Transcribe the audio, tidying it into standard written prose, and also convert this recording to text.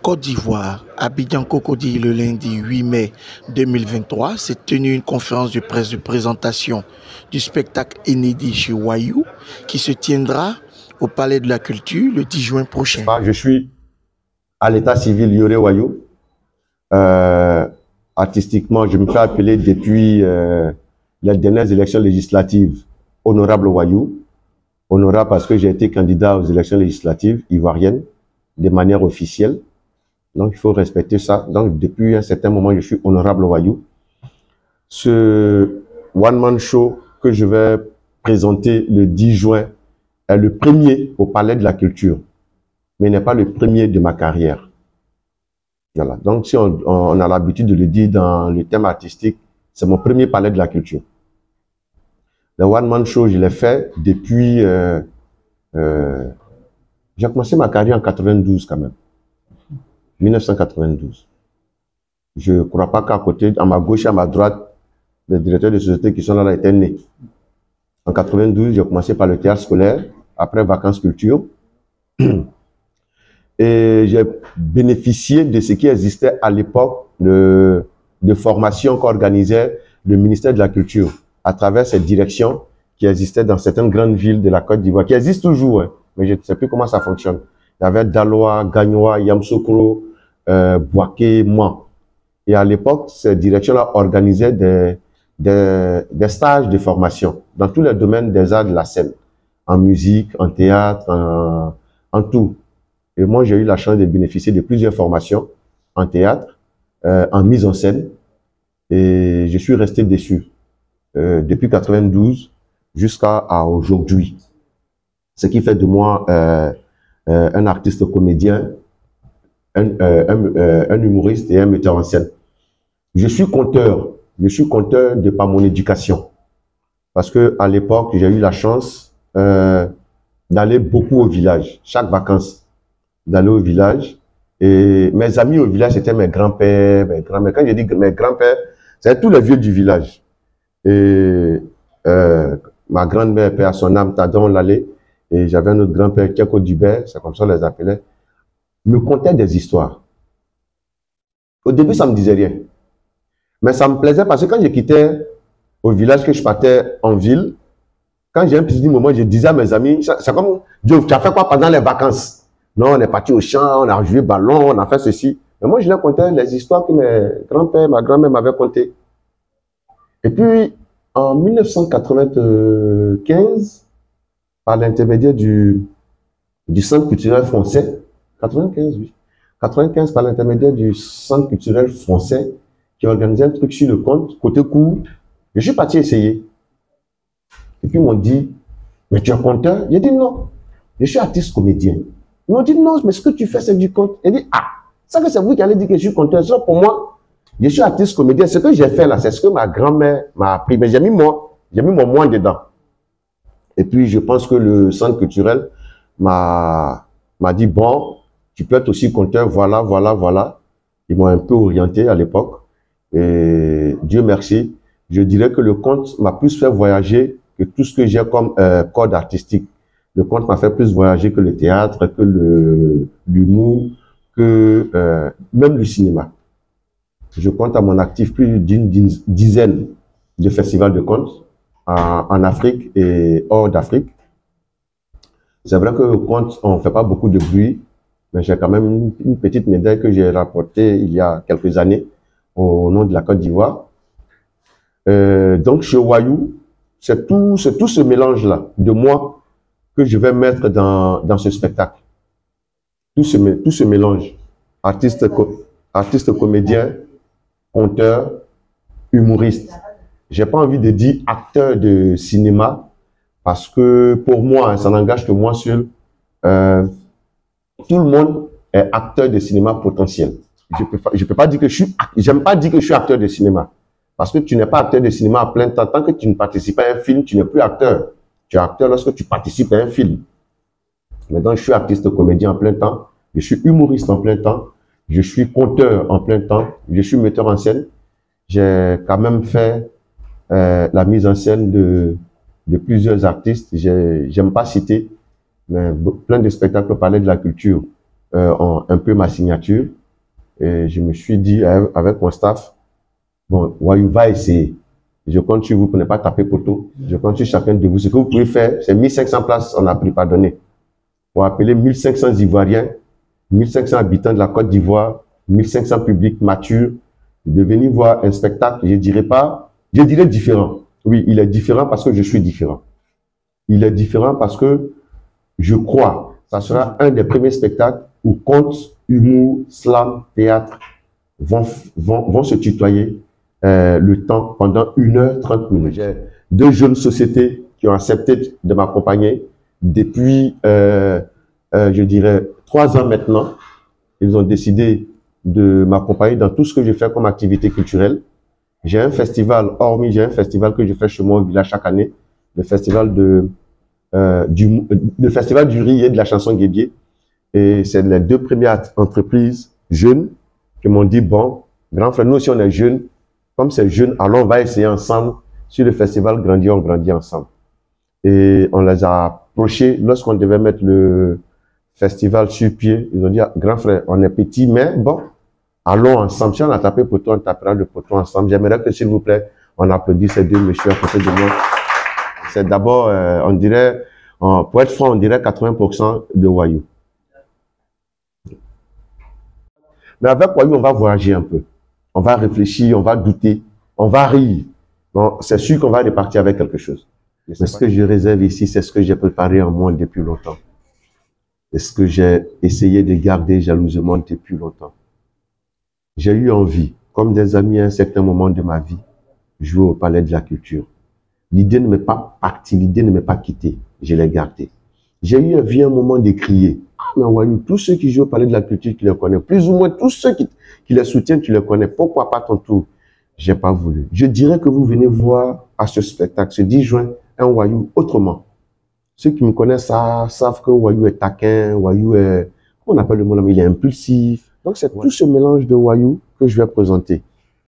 Côte d'Ivoire, Abidjan Cocody, le lundi 8 mai 2023, s'est tenue une conférence de presse de présentation du spectacle inédit chez Wayuu qui se tiendra au Palais de la Culture le 10 juin prochain. Je suis à l'état civil Yoré Wayuu. Artistiquement, je me fais appeler depuis les dernières élections législatives Honorable Wayuu. Honorable parce que j'ai été candidat aux élections législatives ivoiriennes de manière officielle. Donc, il faut respecter ça. Donc, depuis un certain moment, je suis Honorable Wayuu. Ce one-man show que je vais présenter le 10 juin est le premier au Palais de la Culture, mais n'est pas le premier de ma carrière. Voilà. Donc, si on a l'habitude de le dire dans le thème artistique, c'est mon premier Palais de la Culture. Le one-man show, je l'ai fait depuis... j'ai commencé ma carrière en 92 quand même. 1992. Je ne crois pas qu'à côté, à ma gauche et à ma droite, les directeurs de société qui sont là étaient nés. En 92, j'ai commencé par le théâtre scolaire, après vacances culture. Et j'ai bénéficié de ce qui existait à l'époque de formation qu'organisait le ministère de la Culture à travers cette direction qui existait dans certaines grandes villes de la Côte d'Ivoire, qui existe toujours, hein, mais je ne sais plus comment ça fonctionne. Il y avait Daloa, Gagnoa, Yamsoukro, Boaké, Man. Et à l'époque, cette direction-là organisait des stages de formation dans tous les domaines des arts de la scène, en musique, en théâtre, en tout. Et moi, j'ai eu la chance de bénéficier de plusieurs formations en théâtre, en mise en scène, et je suis resté déçu depuis 92 jusqu'à aujourd'hui. Ce qui fait de moi un artiste comédien, un humoriste et un metteur en scène. Je suis conteur de par mon éducation. Parce que à l'époque, j'ai eu la chance d'aller beaucoup au village, chaque vacances, d'aller au village. Et mes amis au village, c'était mes grands-pères, mes grands-mères. Quand je dis mes grands-pères, c'est tous les vieux du village. Et ma grand-mère, père à son âme, Tadon Lalé, et j'avais un autre grand-père, Kiako Dubert, c'est comme ça on les appelait, me contaient des histoires. Au début, ça me disait rien. Mais ça me plaisait parce que quand je quittais au village, que je partais en ville, quand j'ai un petit moment, je disais à mes amis, c'est comme, Dieu, tu as fait quoi pendant les vacances? Non, on est parti au champ, on a joué ballon, on a fait ceci. Mais moi, je leur contais les histoires que mes grands-pères, ma grand-mère m'avaient contées. Et puis, en 1995, par l'intermédiaire du Centre culturel français, 95, oui. 95, par l'intermédiaire du Centre culturel français, qui organisait un truc sur le conte, côté court, je suis parti essayer. Et puis, ils m'ont dit, mais tu es conteur? J'ai dit non, je suis artiste comédien. Ils m'ont dit non, mais ce que tu fais, c'est du conte. J'ai dit, ah, ça que c'est vous qui allez dire que je suis conteur. Ça, pour moi, je suis artiste comédien. Ce que j'ai fait là, c'est ce que ma grand-mère m'a appris. Mais j'ai mis mon moi dedans. Et puis, je pense que le centre culturel m'a dit, bon, tu peux être aussi conteur, voilà, voilà, voilà. Ils m'ont un peu orienté à l'époque. Et Dieu merci, je dirais que le conte m'a plus fait voyager que tout ce que j'ai comme code artistique. Le conte m'a fait plus voyager que le théâtre, que l'humour, que même le cinéma. Je compte à mon actif plus d'une dizaine de festivals de contes en Afrique et hors d'Afrique. C'est vrai que le conte, on ne fait pas beaucoup de bruit, mais j'ai quand même une petite médaille que j'ai rapportée il y a quelques années au nom de la Côte d'Ivoire. Donc chez Wayuu, c'est tout ce mélange-là de moi que je vais mettre dans ce spectacle. Tout ce mélange, artiste comédien, conteur, humoriste. J'ai pas envie de dire acteur de cinéma parce que pour moi, ça n'engage que moi seul. Tout le monde est acteur de cinéma potentiel. Je peux pas dire que j'aime pas dire que je suis acteur de cinéma. Parce que tu n'es pas acteur de cinéma à plein temps. Tant que tu ne participes à un film, tu n'es plus acteur. Tu es acteur lorsque tu participes à un film. Maintenant, je suis artiste comédien en plein temps. Je suis humoriste en plein temps. Je suis conteur en plein temps. Je suis metteur en scène. J'ai quand même fait la mise en scène de plusieurs artistes. J'aime pas citer, mais plein de spectacles au Palais de la Culture. un peu ma signature. Et je me suis dit avec mon staff, bon, Wayou va essayer. Je compte sur vous pour ne pas taper poteau. Je compte sur chacun de vous. Ce que vous pouvez faire, c'est 1500 places, on a pris, pardonnez. Pour appeler 1500 Ivoiriens, 1500 habitants de la Côte d'Ivoire, 1500 publics matures, de venir voir un spectacle, je dirais pas, je dirais différent. Oui, il est différent parce que je suis différent. Il est différent parce que je crois, ça sera un des premiers spectacles où conte, humour, slam, théâtre vont se tutoyer le temps pendant 1h30. J'ai 2 jeunes sociétés qui ont accepté de m'accompagner depuis, je dirais, 3 ans maintenant. Ils ont décidé de m'accompagner dans tout ce que je fais comme activité culturelle. J'ai un festival, j'ai un festival que je fais chez moi au village chaque année, le festival le festival du riz et de la chanson guédier. Et c'est les 2 premières entreprises jeunes qui m'ont dit, bon, grand frère, nous aussi on est jeunes, comme c'est jeune, alors on va essayer ensemble sur le festival Grandir, on grandit ensemble. Et on les a approchés lorsqu'on devait mettre le festival sur pied. Ils ont dit, grand frère, on est petit, mais bon, allons ensemble. Si on a tapé poteau, on tapera le poteau ensemble. J'aimerais que, s'il vous plaît, on applaudisse ces 2 messieurs à côté de moi. C'est d'abord, on dirait, pour être franc, on dirait 80% de Wayou. Mais avec Wayou, on va voyager un peu. On va réfléchir, on va douter, on va rire. Bon, c'est sûr qu'on va repartir avec quelque chose. Mais ce que je réserve ici, c'est ce que j'ai préparé en moi depuis longtemps. C'est ce que j'ai essayé de garder jalousement depuis longtemps. J'ai eu envie, comme des amis à un certain moment de ma vie, jouer au Palais de la Culture. L'idée ne m'est pas partie, l'idée ne m'est pas quittée. Je l'ai gardée. J'ai eu envie à un moment de crier. Ah, mais Wayou, tous ceux qui jouent au Palais de la Culture, tu les connais. Plus ou moins tous ceux qui les soutiennent, tu les connais. Pourquoi pas ton tour? J'ai pas voulu. Je dirais que vous venez voir à ce spectacle, ce 10 juin, un Wayou autrement. Ceux qui me connaissent savent que Wayou est taquin, Wayou est, comment on appelle le mot là, mais il est impulsif. Donc c'est tout ce mélange de Wayou que je vais présenter.